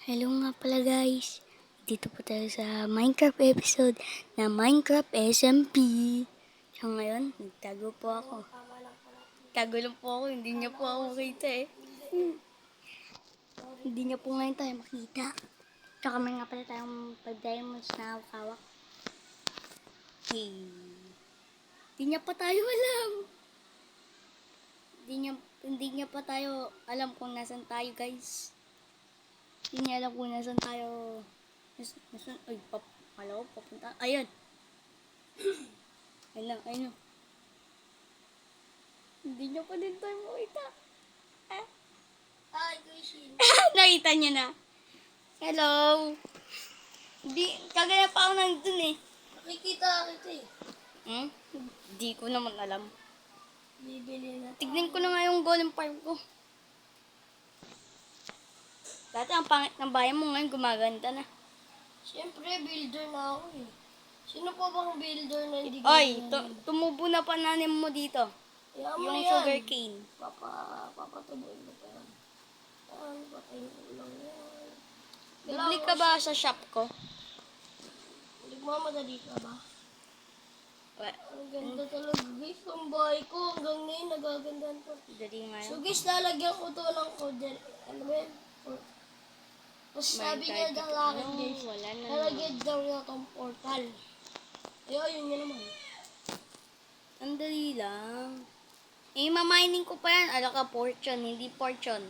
Hello nga pala guys. Dito po tayo sa Minecraft episode na Minecraft SMP. So ngayon, nagtago po ako. Tago lang po ako, hindi niya po ako makita eh. Hindi niya po ngayon tayo makita. Tsaka may nga pala tayong 5 diamonds na hawak. Hey. Hindi niya pa tayo alam. Hindi niya pa tayo alam kung nasan tayo guys. Hindi niya alam kung nasan tayo. Ay, kala ko papunta. Ayun. Ayun. Hindi niya pa din tayo makita. Ay, Kuishin. Nakita niya na. Hello. Kagaya pa ako nandun eh. Nakikita kita eh. Hindi ko naman alam. Bibili na. Tignan ko na nga yung golem farm ko. Dati ang pangit ng bayan mo ngayon gumaganda na. Siyempre, builder na ako eh. Sino pa bang builder na hindi Ay, ganyan? tumubo na pananim mo dito. Kaya mo Yung yan. sugar cane. Papatuboy mo pa yan. Patayin ko lang yan. Bibili ka ba sa shop ko? Nagmamadali ka ba? Well, Ang ganda talaga guys. Ang bahay ko hanggang ngayon nagagandahan ko. dali nga So yun. guys, lalagyan ko to ng code. Ano ba yun? Tapos sabi niya sa akin guys, Wala na. lalagyan daw niya itong portal. Ayun yun naman. Ang dali lang. Mamining ko pa yan. Ala ka, fortune, hindi fortune.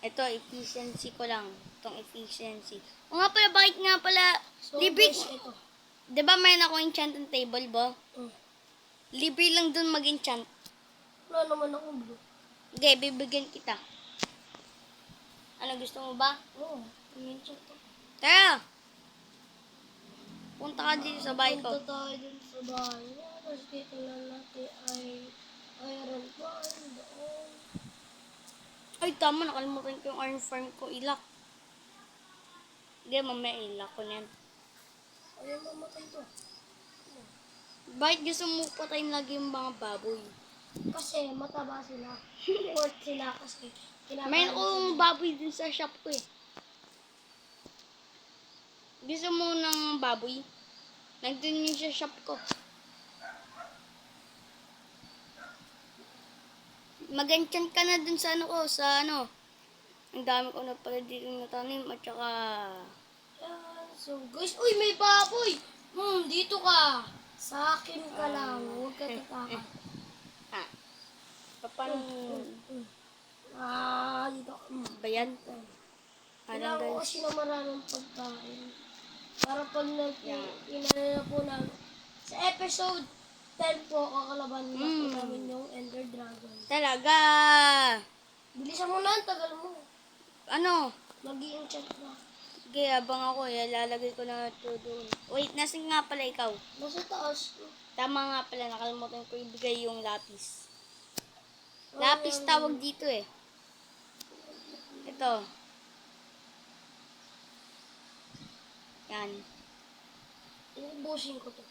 Ito, efficiency ko lang. Itong efficiency. O nga pala, bakit nga pala, So libre, guys, ito. diba mayroon ako enchanting table ba? Mm. Libre lang dun mag-enchant. Wala naman akong blue. Okay, bibigyan kita. Ano, gusto mo ba? Oo, tingin siya to. Tara! Punta ka dito sa bahay ko. Punta tayo dun sa bahay niya. Tapos dito lang natin ay iron farm doon. Ay, tama, nakalimutan ko yung iron farm ko. Ilak. Hindi, mamaya ilak ko na yan. Ayun, mamatay to. Bakit gusto mo patayin lagi yung mga baboy? Kasi mataba sila. Port sila kasi. May akong baboy din sa shop ko eh. Gusto mo ng baboy? Nandun yun sa shop ko. Mag-enchant ka na dun sa ano ko, sa ano. Ang dami ko na pala dito natanim at saka... Yan. So guys, uy, may baboy! Dito ka. Sa akin ka lang. Huwag ka tatakot. Paano Dito ka. ba yan? Kailangan ko guys? kasi na maraming pagkain. Para pag Yeah. inano po namin. Sa episode 10 po, kakalaban na po namin yung Ender Dragon. Talaga! Bilisan mo na, ang tagal mo. Ano? Mag-i-enchant na. Sige, abang ako. Lalagay ko na ito doon. Wait, nasan nga pala ikaw? Nasa taas. Tama nga pala, nakalimutan ko ibigay yung lapis. Lapis tawag dito eh. Ito. Yan. Iubusin ko to.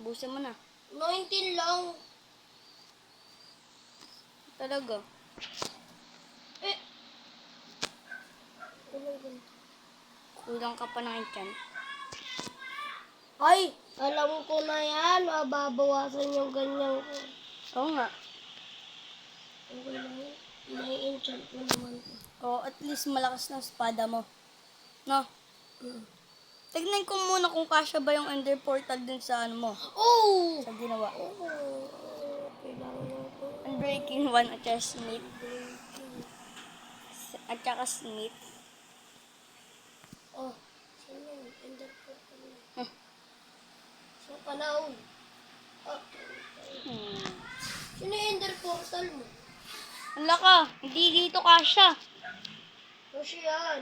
Busan mo na. 19 lang. Talaga. Eh. Oh my God. Kulang ka pa ng enchant. Ay, alam ko na yan. Mababawasan yung ganyan ko. Oo nga. Okay lang. May-enchant ko naman to. Oo, at least malakas ng espada mo. No? Tignan ko muna kung kasya ba yung ender portal dun sa ano mo. Oh! Sa ginawa. Kailangan ko. Unbreaking 1 at saka smith. At saka smith. Oh, sino yun? Ender portal na. Sa panahon. Sino yung ender portal mo? Hala ka, hindi dito kasya. Kasi yan.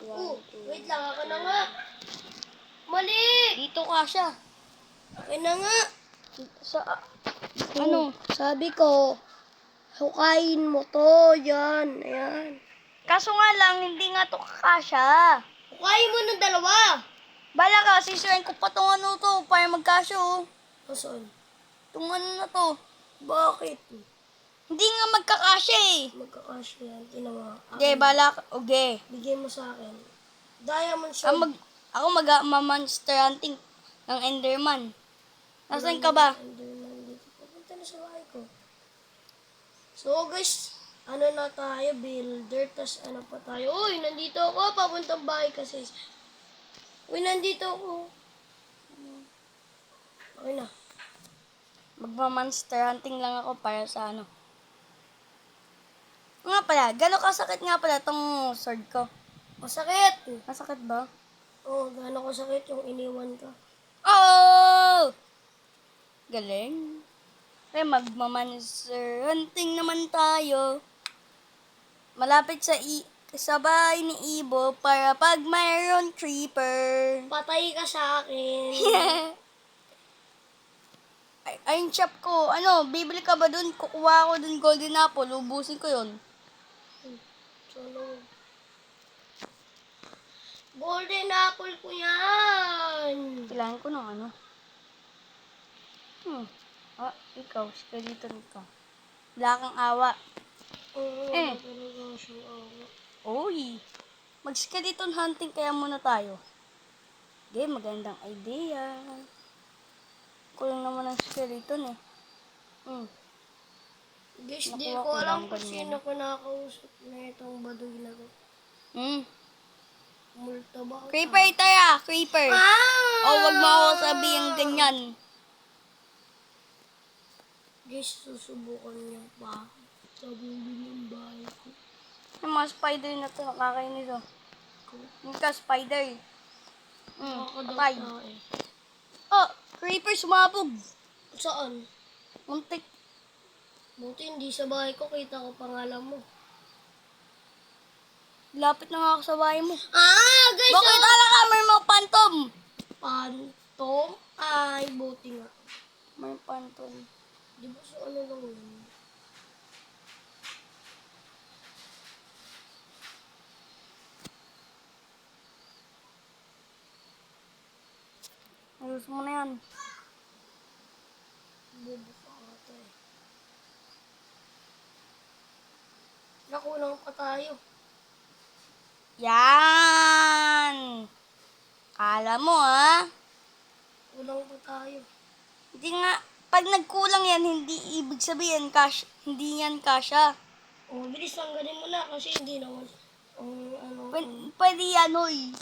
Oh, 1, 2. wait lang. Ako na nga. Mali! Dito kasya. Ako na nga. Sa, ano? Sabi ko, hukayin mo to. Yan. Ayan. Kaso nga lang, hindi nga to kasya. Hukayin mo ng dalawa. Bala ka, sisirain ko pa tong ano to, para magkasya oh. Saan? Tong ano na to. Bakit? Hindi nga magkakasya eh. Magkakasya yan. Tinawa. Okay, bala ka. Okay. Bigay mo sa akin. Diamond sword. Ako mag-monster hunting ng Enderman. Nasaan ka ba? Enderman dito. Pupunta na sa bahay ko. So guys, ano na tayo, builder, tas ano pa tayo. Uy, nandito ako, papuntang bahay kasi. Uy, nandito ako. Okay na. Magma-monster hunting lang ako para sa ano. Nga pala, gano'n kasakit nga pala tong sword ko. Masakit. Masakit ba? Oh, gaano ko sakit yung iniwan ka. Oh! Galing. Eh, magma-monster hunting naman tayo. Malapit sa bahay ni Ibo para pag mayroon creeper. Patay ka sa akin. Ay, yung shop ko, ano, bibili ka ba dun? Kukuha ko dun golden apple, ubusin ko yun. Solo. Golden apple ko yan. Kailangan ko ng ano. Ikaw, skeleton ka. Wala kang awa. Oo, Eh. talaga siyang awa. Uy, mag-skeleton hunting kaya muna tayo. Okay, magandang idea. Kulang naman ang skeleton eh. Guys, di Nakuha ko ko alam lang kung ganyan. sino ko nakausap na itong baduy na to. Multo ba? Creeper tayo, creeper. Ah! Wag mo ako sabihin ganyan. Guys, susubukan niya pa. Sabihin ng bahay ko. Yung mga spider na to, nakakainis oh. Yung ka, spider. Patay. Eh. Oh, creeper sumabog. Saan? Muntik. Buti hindi sa bahay ko, kita ko pangalan mo. Lapit na nga ako sa bahay mo. Guys, Bakit ala ka, may mga phantom? Phantom? Ay, buti nga. May phantom. Di ba sa ano lang yun? Ayos mo na yan. Bubuka ata eh. Nakulang pa tayo. Yan! Kala mo ha? Kulang pa tayo. Hindi nga, pag nagkulang yan, hindi ibig sabihin hindi yan kasya. Bilis lang ganin mo na kasi hindi naman. Pwede yan, oy.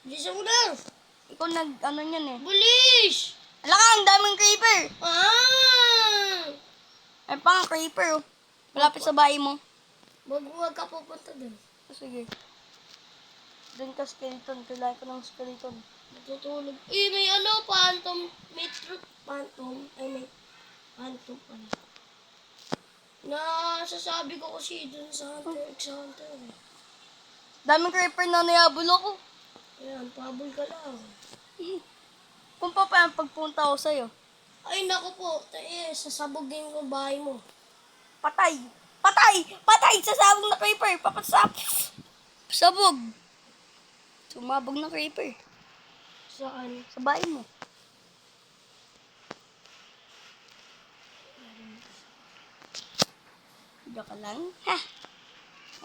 Bilis mo na! Ikaw ano yan eh. Bilis! Ala ka, ang daming creeper. Ay pa nga creeper oh. Malapit sa bahay mo. Wag ka pupunta dun. Sige. Doon ka skeleton. Kailangan ko ng skeleton. Natutulog. May ano, phantom. May truth phantom. May phantom pala. Nasasabi ko kasi dun sa Hunter x Hunter. Daming creeper na nayabol ako. Ayan, pabol ka lang. Kung pa pa pagpunta ko sa'yo. Ay, naku po. Sasabugin ko bahay mo. Patay! Patay! Patay! Sasabog na creeper! Sabog! Sumabog na creeper. Saan? Sa bahay mo. Diyan ka lang. Ha!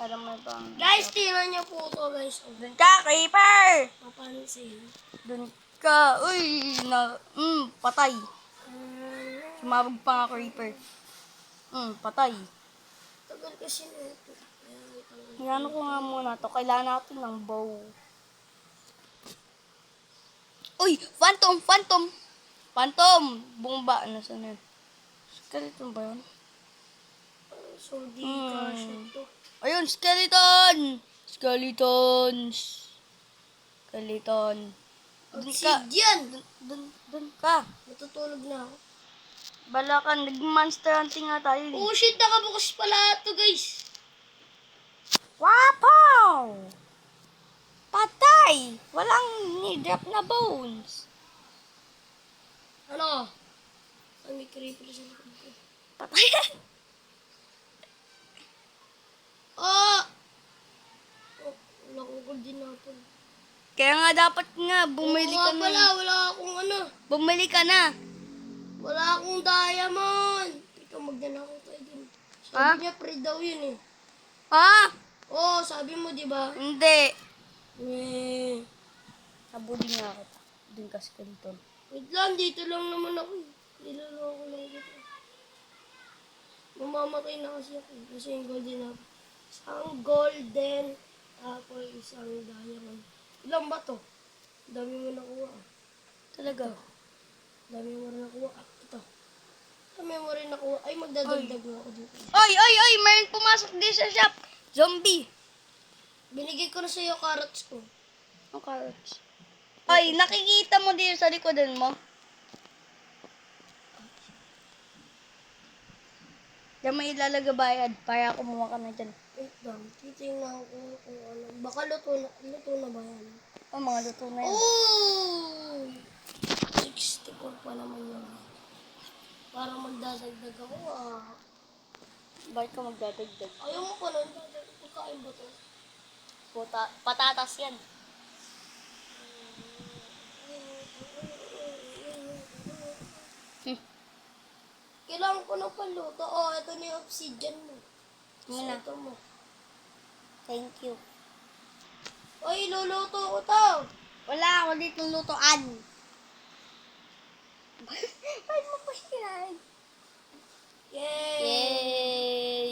Aram mo ito ang... Guys, tingnan niyo po ito, guys. Doon ka, creeper! Papansin. Doon ka. Uy! Patay. Sumabog pa nga creeper. Patay. Tagal kasi na ito. Hinano ko nga muna to. Kailangan natin ng bow. Uy! Phantom! Phantom! Phantom! Bumba. Nasaan yun? Skeleton ba yun? So, di kasya ito. Ayun! Skeleton! Skeletons! Skeleton. Doon ka. Obsidian! Doon ka. Natutulog na ako. Bala ka. Nag-monster hunting nga tayo. Oh shit, nakabukas pala ito, guys. Wapaw! Patay! Walang ni-drop na bones. Ano? Ay, may creeper sa likod ko. Patay. Oh, nakukul din natin. Kaya nga dapat nga, bumili ka na. Wala akong ano. Bumili ka na. Wala akong diamond. Ito, magnanakaw tayo din. Ha? Sabi niya, free daw yun eh. Ha? Oh, sabi mo, di ba? Hindi. Eh, gas ko dito. Wait lang, dito lang naman ako eh. Niloloko lang dito. Mamamatay na kasi ako eh. Kasi yung golden apple. Isang golden apple, isang diamond. Ilan ba to? Dami mo nakuha. Talaga? Dami mo rin nakuha. Ito. Dami mo rin nakuha. Ay, magdadagdag na ako dito. Oy, oy, oy! Mayroon pumasok din sa shop. Zombie. Binigay ko na sa iyo carrots ko. Ang carrots. Ay, nakikita mo din sa likodan mo. Diyan may ilalagabayad para kumuha ka na dyan. Wait lang. Titingnan ko kung ano. Baka luto na ba yan? Oh, mga luto na yan. Oh! 64 pa naman yun. Para magdadagdag ako ah. Bakit ka magdadagdag? Ayaw mo pa nun. Pagkain ba to? Patatas yan. Kailangan ko ng paluto. Oh, ito na yung obsidian mo. Muna. Ito mo. Thank you. Oy, luluto ko to. Wala ako dito lutoan. Bakit mo pa kinain? Yay! Yay!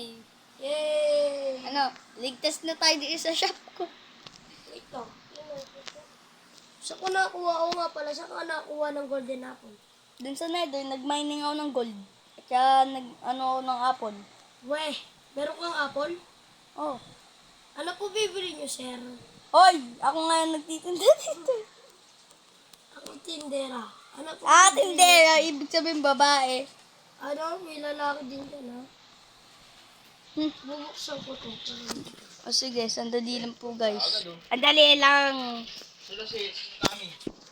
Yay! Ano, ligtas na tayo dito sa shop ko. Wait lang. Saan ko nakuha? Oo nga pala. Saan ka nakuha ng golden apple? Dun sa nether, nag-mining ako ng gold. At saka ako ng apple. Weh, meron kang apple? Oh. Ano po bibili niyo, sir? Hoy! Ako nga yung nagtitinda dito. Ako tindera. Ano po bibili Tindera. Ibig sabihin babae. Ano? May lalaki din ka na? Hmm. Bubuksan ko to. O sige, sandali lang po guys. Andali lang.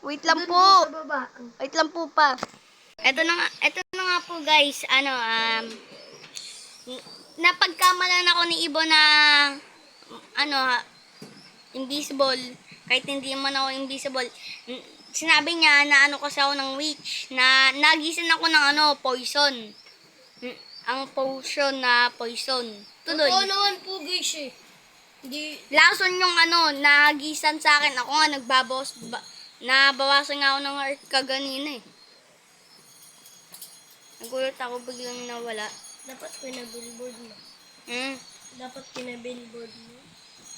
Wait lang po. Sa baba. Wait lang po pa. Ito na nga po guys. Napagkamalan ako ni Ibo na invisible. Kahit hindi man ako invisible. Sinabi niya na kasi ako ng witch. Na nagisan ako ng poison. Ang potion na poison. Tuloy. Oo naman po guys eh. Hindi. Lason yung nagisan sa akin. Ako nga nabawasan nga ako ng heart kaganina eh. Nagulat ako biglang nawala. Dapat pinabillboard mo. Dapat pinabillboard mo.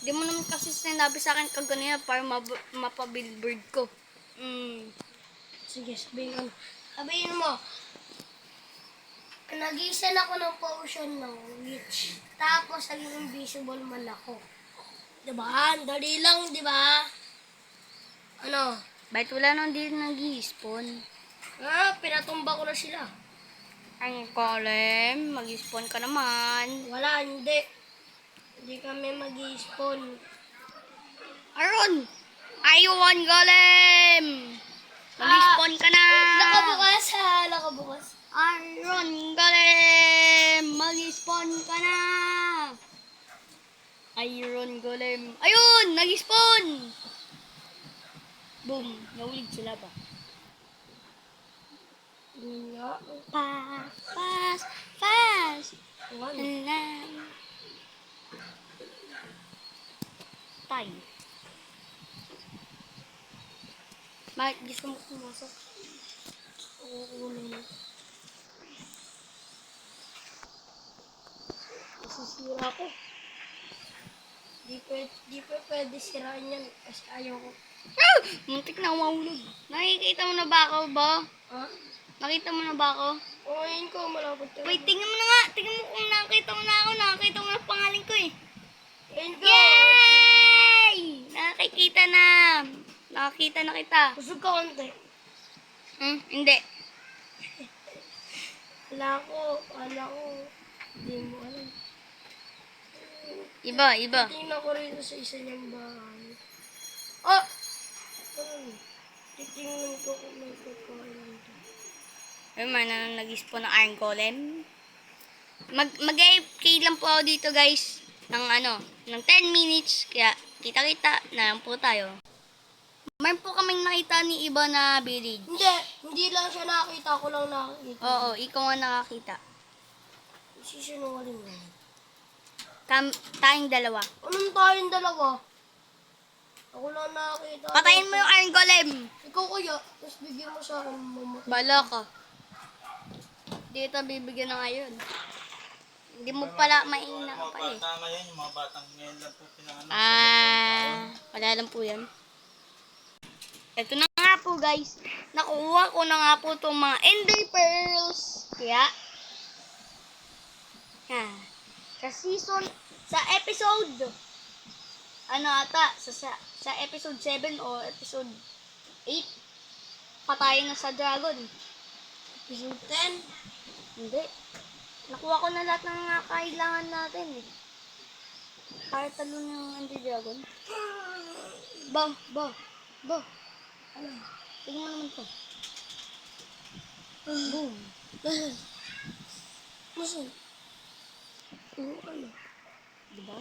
Di mo naman kasi sinabi sa akin kaganina para mapabillboard ko. Sige, sabihin mo. Nagisan ako ng potion ng witch. Tapos, naging invisible man ako. Diba? Dali lang, diba? Ano? Bakit wala nang di nag-i-spawn? Pinatumba ko na sila. Ang kolem, mag-spawn ka naman. Wala, hindi. Hindi kami mag-i-spawn. Aron! Ayun, golem! Mag-spawn ka na! Nakabukas ha, nakabukas. Aron, golem! Mag-spawn ka na! Iron golem. Ayun! Nag-spawn! Boom! Nahulid sila ba? Nga. Fast! Ano? Tay. Bakit gusto mo pumasok? Oo, Masisira ko. Di pwede sirain yan kasi ayaw ko. Ah! Muntik na umahulog. Nakikita mo na ba ako ba? Ha? Nakita mo na ba ako? Oo, yun ko, malapit ka. Wait, tingnan mo na nga. Tingnan mo kung nakita mo na ako. Nakita mo na pangalan ko eh. Ayun ko. Yay! Nakikita na. Nakakita na kita. Kusog ka konti. Hindi. Wala ko. Hindi mo alam. Iba. Tingnan ko rin sa isa niyang bahay. Oh! Titingnan ko kung may pagkain dito. Ayun man, nag-spawn ng Iron Golem. Mag-AFK lang po ako dito guys. Ng 10 minutes. Kaya kita-kita na lang po tayo. Mayroon po kaming nakita ni Iba na village. Hindi lang siya nakakita. Ako lang nakakita. Oo, ikaw nga nakakita. Sisinungaling mo. Tayong dalawa. Anong tayong dalawa? Ako lang nakakita. Patayin mo yung Iron Golem. Ikaw kaya, tapos bigyan mo sa akin mamatay. Bala ka. Dito bibigyan ng iron. Hindi mo pala maina ka pa eh. Bata ngayon, yung mga batang ngayon lang po pinanganak. Wala lang po yan. Ito na nga po guys. Nakuha ko na nga po itong mga Ender Pearls. Kaya, sa episode, ano ata, sa episode 7 o episode 8, patayin na sa dragon. Episode 10. Hindi. Nakuha ko na lahat ng mga kailangan natin eh. Para talon yung Ender Dragon. Ba. Ano? Tingnan mo naman to. Boom. Masan? Ano? Diba?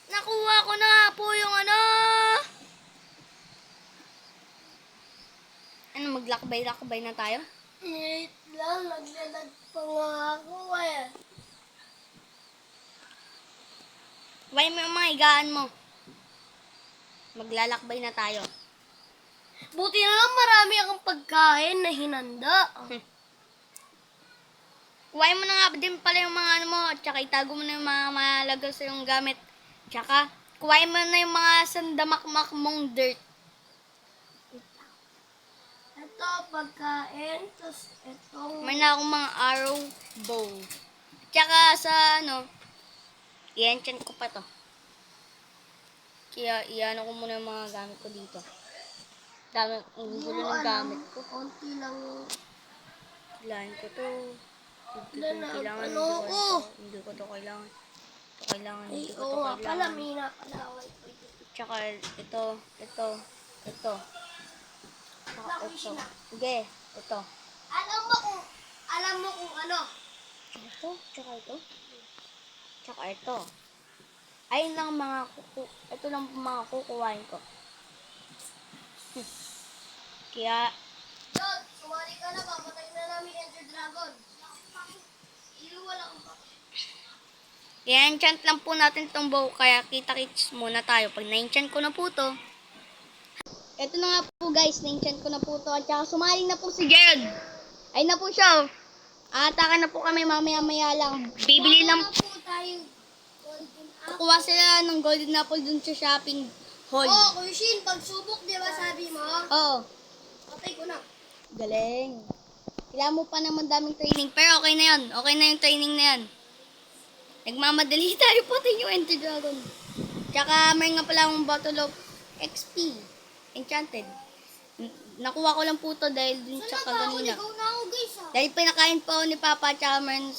Nakuha ko na nga po yung ano. Ano, maglakbay-lakbay na tayo? Wait lang, naglalag pa nga ako eh. Kuhay mo yung mga higaan mo. Maglalakbay na tayo. Buti na lang marami akong pagkain na hinanda. Kuhay mo na nga din pala yung mga ano mo. Tsaka itago mo na yung mga mahalaga sa yung gamit. Tsaka, kuhay mo na yung mga sandamakmak mong dirt. Ito, pagkain, tapos itong... May na akong mga arrow bow. Tsaka sa ano, i-enchant ko pa to. Kaya iano ko muna yung mga gamit ko dito. Dami, ang gulo ng gamit ko. Konti lang. Kailangan ko to. Hindi Wala ko na, kailangan. ano ko? Hindi ko to kailangan. Ito kailangan. Ay, Hindi ko to oo nga pala, kailangan. may napalaway ko. Tsaka ito. Tsaka ito. Sige, ito. Alam mo kung ano? Tsaka ito. Tsaka ito. Ayun lang mga ito lang mga kukuhain ko. Kaya, Dod, sumali ka na, papatay na namin Ender Dragon. Iluwala ko pa. i-enchant lang po natin tong bow, kaya kita-kits muna tayo. Pag na-enchant ko na po to, ito na nga po guys, na-enchant ko na po to. At saka sumali na po si Gerald. Ayun na po siya. Atake na po kami mamaya-maya lang. Bibili lang. Wala po tayo. Golden Apple. Kuha sila ng golden apple dun sa shopping hall. Oh, Kushin, pagsubok, di ba sabi mo? Oo. Patay ko na. Galing. Kailangan mo pa naman daming training. Pero okay na yan. Okay na yung training na yan. Nagmamadali tayo pati yung Ender Dragon. Tsaka may nga pala akong bottle of XP. Enchanted. Nakuha ko lang po to dahil dun sa kaganina. Ikaw na ako, guys, ha? Dahil pinakain pa ako ni Papa, tsaka meron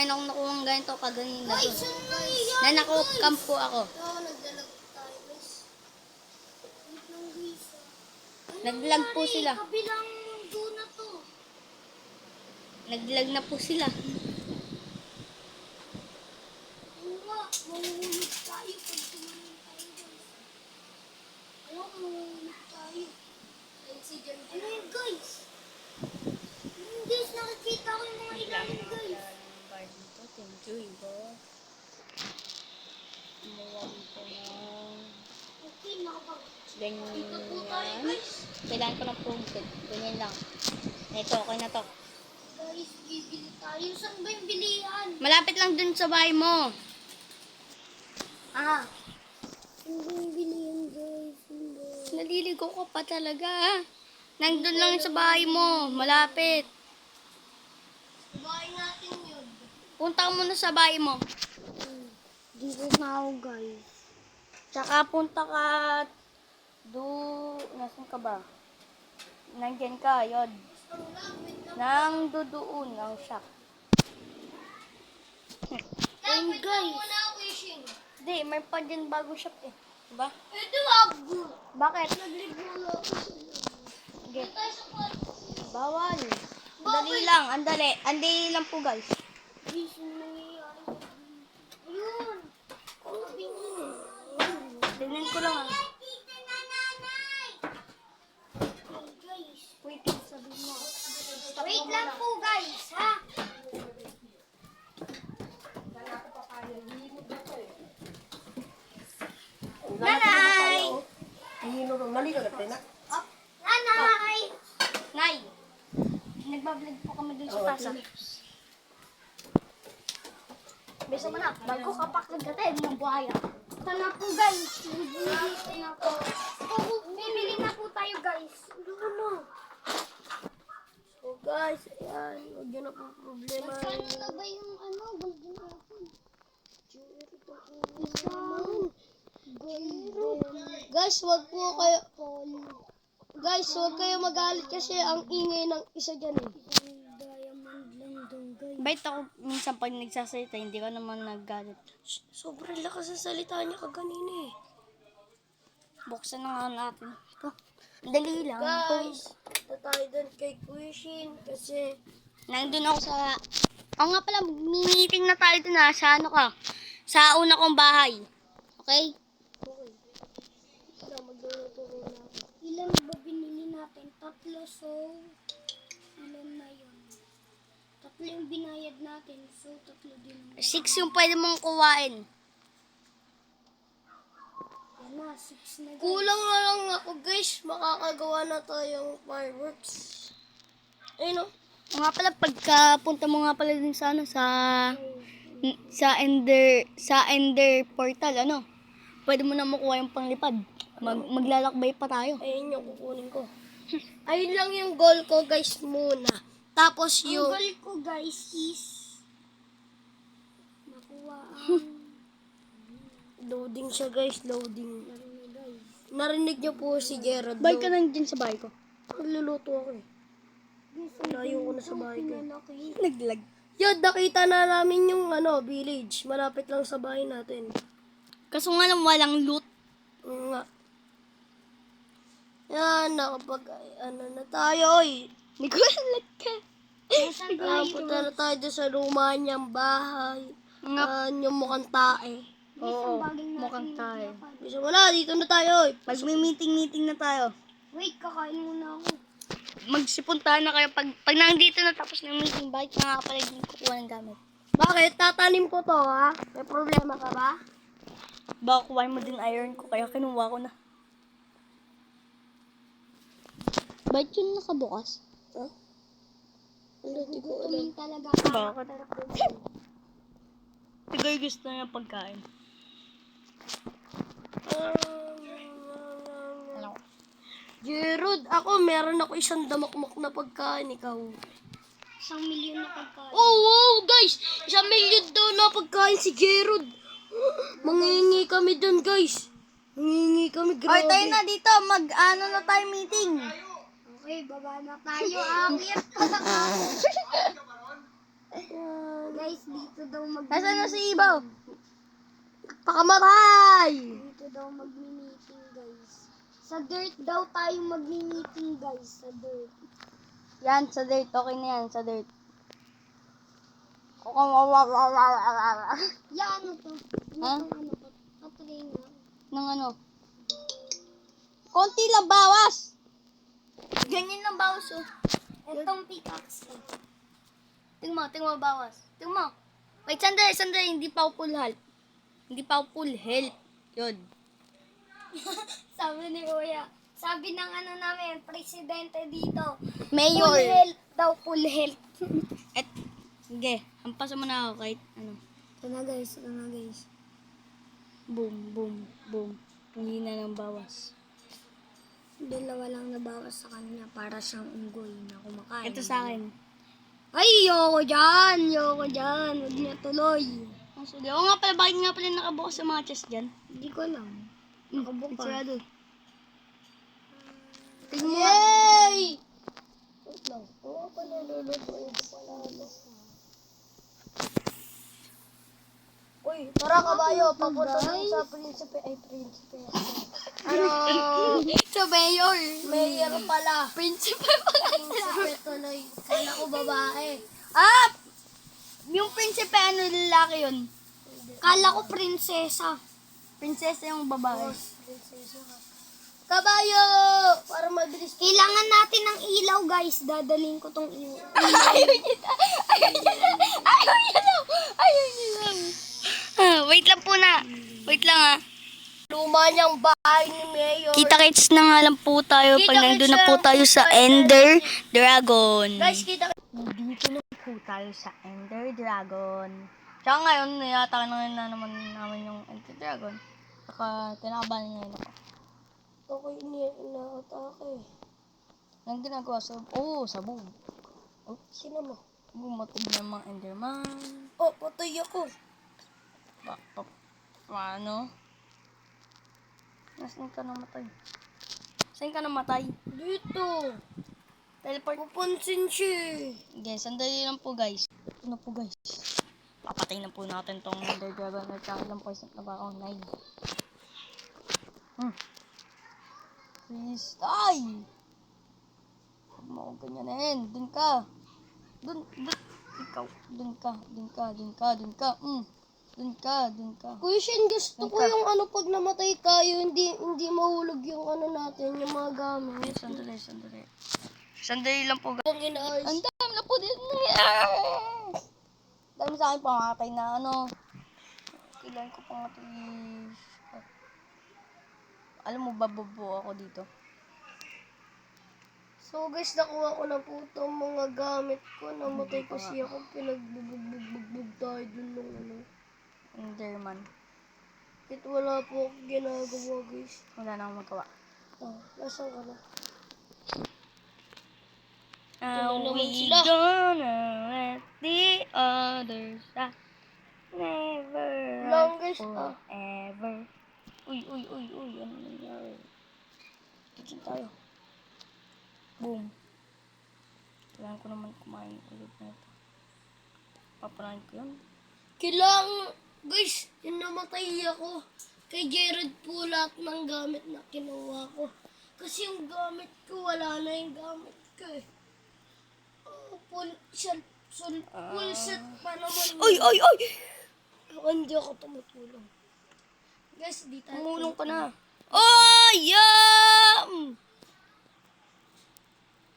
akong nakuha ng ganito kaganina. Guys, ano nangyayari? Na naku-camp po ako. Ito, nagdalag tayo, guys. Wait lang, guys, ha? Ano Naglag po nangyari? sila. Kabilang mundo na to. Naglag na po sila. Ano nga, mahuhulog tayo pag tumanin tayo, guys. Ayaw, mahuhulog tayo. Ano yun, guys? Guys, nakikita ko yung mga ilalim, guys. Thank you, Ibo. Umuwag ko ng Okay, nakapag... ganyan. Dito po tayo, guys. Kailangan ko ng pumpkin. Ganyan lang. Ito, okay na to. Guys, bibili tayo. Saan ba yung bilihan? Malapit lang dun sa bahay mo. Saan ba yung bilihan, guys? Naliligo ka pa talaga. Nandun lang sa bahay mo. Malapit. Bahay natin yun. Punta ka muna sa bahay mo. Dito na ako, guys. Tsaka punta ka nasan ka ba? Nandyan ka, yun. Nang doon ang shop. Ayun, guys. Wala ako fishing. Hindi, may pa dyan bagong shop eh. Diba? Ito, wag. Bakit? Nagligo na ako sa Sige. tayo sa kwarto. Bawal. Andali lang, andali. Andali lang po guys. Guys, yung nangyayari. Ayun. Sabi mo. Tingnan ko lang ah. Guys. Wait, sabi mo. Wait lang po, guys, ha? Nanay! Mali ka na, na. Nanay! Nay! Nagbablog po kami dun sa tasa. Beso mo na, bago kapaklag ka tayo ng buhaya. Ito na po guys, bibili na po. Bibili na po tayo guys. Ano? So guys, ayan, huwag yun na po problema. Saan na ba yung golden apple? Guys, wag po kayo, guys, wag kayo magalit kasi ang ingay ng isa dyan eh. Diamond lang daw guys. Bait ako minsan pag nagsasalita, hindi ko naman naggalit. Sobrang lakas sa salita niya kaganina eh. Buksan na nga natin. Ito. Dali lang. Guys, punta tayo dun kay Quishin kasi Nandun ako sa... Oo nga pala, meeting na tayo dun sa ano ka? Sa una kong bahay. Okay? para magluluto ko na. Ilan ba binili natin? 3, so... Ilan na yun? 3 yung binayad natin, so 3 din. 6 yung pwede mong kuwain. Yan na, 6 na guys. Kulang na lang ako guys, makakagawa na tayong fireworks. Ayun o. O nga pala, pagka punta mo nga pala din sa ano, sa Ender portal, ano? Pwede mo na makuha yung panglipad. Maglalakbay pa tayo. Ayun yung kukunin ko. Ayun lang yung goal ko guys muna. Tapos yung... goal ko guys is makuha Loading siya guys, loading. Narinig niyo po si Gerald. Balik ka lang dyan sa bahay ko. Nagluluto ako eh. Layo ko na sa bahay ko. Naglag. Yun, nakita na namin yung village. Malapit lang sa bahay natin. Kaso nga lang walang loot. Nga. Yan, nakapag, na tayo eh. Nagwalat ka. Punta na tayo doon sa luma niyang bahay. Yung mukhang tae. Oo, mukhang tayo. Bisa wala, dito na tayo eh. Meeting na tayo. Wait, kakain muna ako. Magsipuntahan na kayo pag nandito na tapos ng meeting, bakit nga pala hindi kukuha ng gamit? Bakit? Tatanim ko to ha? May problema ka ba? Baka kuhain mo din iron ko, kaya kinuha ko na. Ba't yun nakabukas? Ha? Hindi ko alam. Talaga. Bakit? Siguro gusto niya pagkain. Gerald, ako meron ako isang damakmak na pagkain, ikaw. 1,000,000 na pagkain. Oh, wow, guys! 1,000,000 daw na pagkain si Gerald. Mangingi kami dun, guys. Mangingi kami, grabe. Oy, tayo na dito. Mag-ano na tayo meeting. Okay, baba na tayo. Akit pa na Guys, dito daw Nasaan na si Ibaw? Pakamatay! Dito daw mag-meeting, guys. Sa dirt daw tayo mag-meeting, guys. Sa dirt. Yan, sa dirt. Okay na yan, sa dirt. Yan, ano to? Ha? Ano to? Patry nga. Nang ano? Konti lang bawas! Ganyan lang bawas, oh. Itong pickaxe. Tingnan mo, bawas. Tingnan mo. Wait, sandali. Hindi pa ako full health. Hindi pa ako full health. Yun. Sabi ni Kuya. Sabi ng namin, presidente dito. Mayor. Full health daw, full health. Sige, hampasan mo na ako kahit ano. Ito na guys. Boom. Hindi na ng bawas. Dalawa lang nabawas sa kanya para siyang unggoy na kumakain. Ito sa akin. Ay, yoko dyan. Huwag niya tuloy. Oo nga pala, bakit nga pala nakabukas sa mga chest dyan? Hindi ko alam. Nakabukas. Sigurado. Yay! Wait lang. Oo pa nalulutuin ko pala. Uy, tara kabayo. Papunta tayo sa prinsipe. Sa mayor. Mayor pala. Principal pala. Prinsipe tuloy. Kala ko babae. Ah! Yung prinsipe, ano lalaki yun? Kala ko prinsesa. Prinsesa yung babae. Prinsesa ka. Kabayo! Para mabilis. Kailangan natin ng ilaw, guys. Dadaling ko tong ilaw. Ayaw niya lang. Wait lang po na. Wait lang ah. luma niyang bahay ni Mayor. Kita-kits na nga lang po tayo pag Kita-kits nandun na na po lang tayo po sa tayo. Ender Dragon. Guys, kita Dito na po tayo sa Ender Dragon. Tsaka ngayon, niyata na naman namin yung Ender Dragon. Saka tinakabahan niya yun ako. Okay, inaatake. Anong ginagawa sa... sabog. Sino mo? Bumatog ng mga Enderman. Oh, patay ako. Paano? Nasaan ka namatay? Saan ka namatay? Dito. Teleport. Pupansin siya. Guys, sandali lang po guys. Ito na po guys. Papatay na po natin tong Ender Dragon. At ilang percent na ba ako? 9. Please, die! Huwag mo akong ganyanin. Dun ka. Dun. Ikaw. Dun ka. Dun ka. Kuya Shen, gusto ko Teka. yung pag namatay tayo, hindi mahulog yung natin, yung mga gamit. Sandali. Sandali lang po guys. Ang inaayos. Ang dami na po din. Dami sa akin pangatay na kailan ko pangatay. Alam mo ba, bobo ako dito. So guys, nakuha ko na po itong mga gamit ko. Namatay kasi ako, pinagbubugbog tayo dun nung Enderman. Kahit wala po akong ginagawa guys. Wala na akong magawa. Oh, nasaan ka na? Are naman we sila. gonna let the others out? Never Longest, forever. Uy. Ano nangyari? Tigil tayo. Boom. Kailangan ko naman kumain ulit na ito. Papanahin ko yun. Kailangan, guys, yung namatay ako. Kay Jared po lahat ng gamit na kinuha ko. Kasi yung gamit ko, wala na yung gamit ko eh. Full set pa naman. Ay! Hindi ako tumutulong. Guys, di tayo Tumulong ka na. Oh, yum!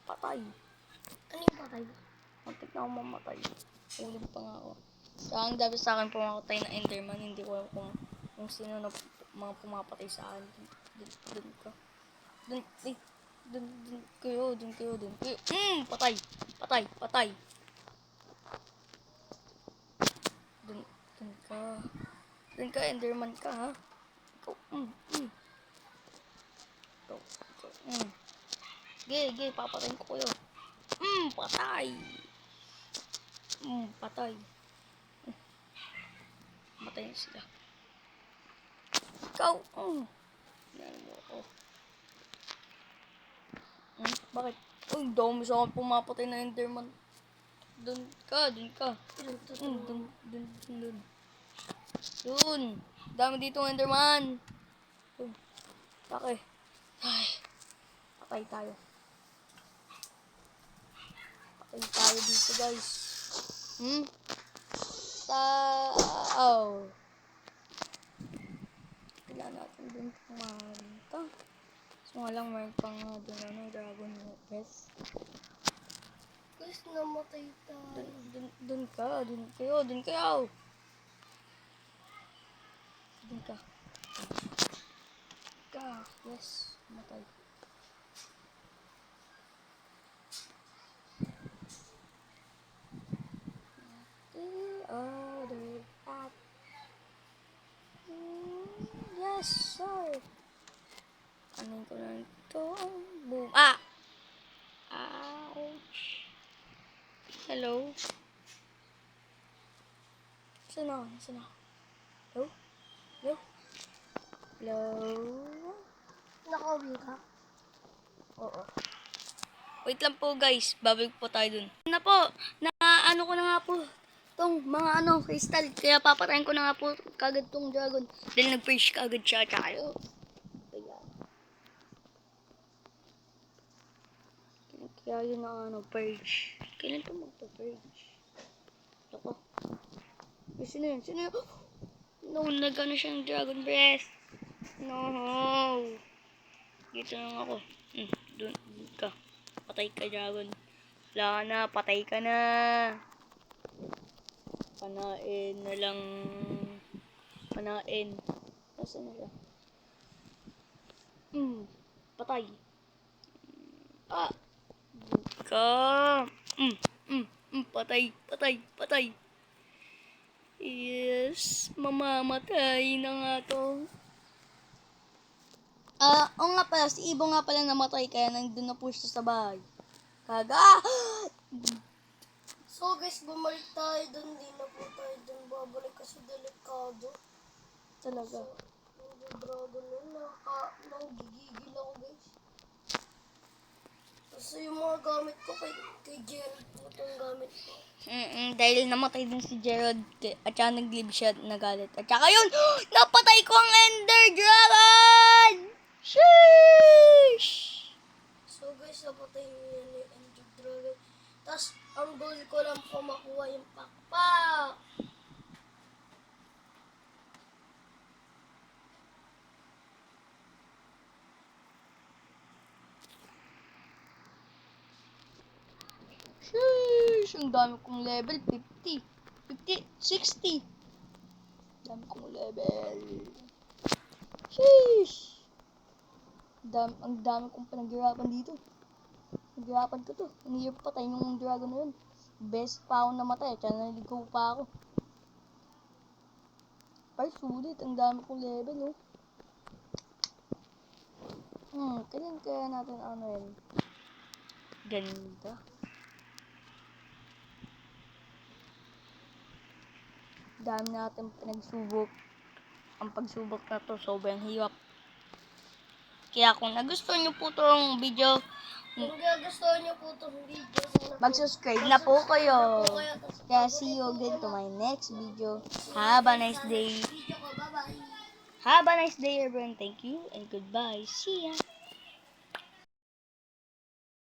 Patay. Ano yung patay? Muntik na ako mamatay. Ulog pa nga ako. Kaya ang dami sa akin pumakatay na Enderman. Hindi ko alam kung sino na mga pumapatay sa akin. Dun ka. Dun kayo. Patay. Dun ka, Enderman ka, ha? Ikaw, Ikaw. Ge, papatayin ko kayo. Patay. Patay. Patay na sila. Ikaw, yan mo ako. Bakit? Uy, dami sa akin pumapatay na Enderman. Dun ka. Dun. Dami dito Enderman. Dun. Bakit? Ay. Patay tayo dito guys. Kailangan natin dun pumunta. So nga lang mayroon pang dun dragon nest. Guys, namatay tayo. Dun kayo. Dun ka. Yes, matay. Yes, sir. Ano ko lang ito? Boom. Ouch. Hello? Saan ako? Hello? Nakauwi ka? Oo. Wait lang po guys, babalik po tayo dun. Na po, ano ko na nga po tong mga crystal, kaya papatayin ko na nga po kagad tong dragon. Dahil nag-purge kagad siya, tayo. Kaya yun ang purge. Kailan ito magpa-purge? Ako. Sino yun? No, nag-ano siyang dragon breath. No. Dito lang ako. Dun ka. Patay ka, dragon. Wala ka na, patay ka na. Panain na lang. Nasaan na siya? patay. Ka. Patay, patay, patay. Yes, mamamatay na nga to. Oo nga pala, si Ibo nga pala namatay kaya nandun na po siya sa bahay. Kaga. So guys, bumalik tayo dun. Di na po tayo dun babalik kasi delikado. Talaga. Yung dragon yun, nanggigigil ako guys. Kasi yung mga gamit ko kay Gerald po itong gamit ko. Dahil namatay din si Gerald at saka nag-live siya, nagalit. At saka yun, napatay ko ang Ender Dragon! Sheesh! So guys, napatay niya ni Ender Dragon. Tapos, ang goal ko lang po makuha yung pakpak. Sheesh! Ang dami kong level, 50, 60. Dami kong level. Sheesh! Ang dami kong pinaghirapan dito. Naghirapan ko to. Ang hirap patay nung dragon na yun. Best pa ako namatay. Kaya naligaw pa ako. Ay, sulit. Ang dami kong level, oh. Kaya natin ano yun. Ganda. Dami natin pinagsubok. Ang pagsubok na to, sobrang hirap. Kaya kung nagustuhan nyo po itong video, Kung gusto niyo po itong video, sana po mag-subscribe na po kayo. po kayo. Tapos Kaya see you again to my next video. Have a nice day. video ko. Bye-bye. Have a nice day, everyone. Thank you and goodbye. See ya.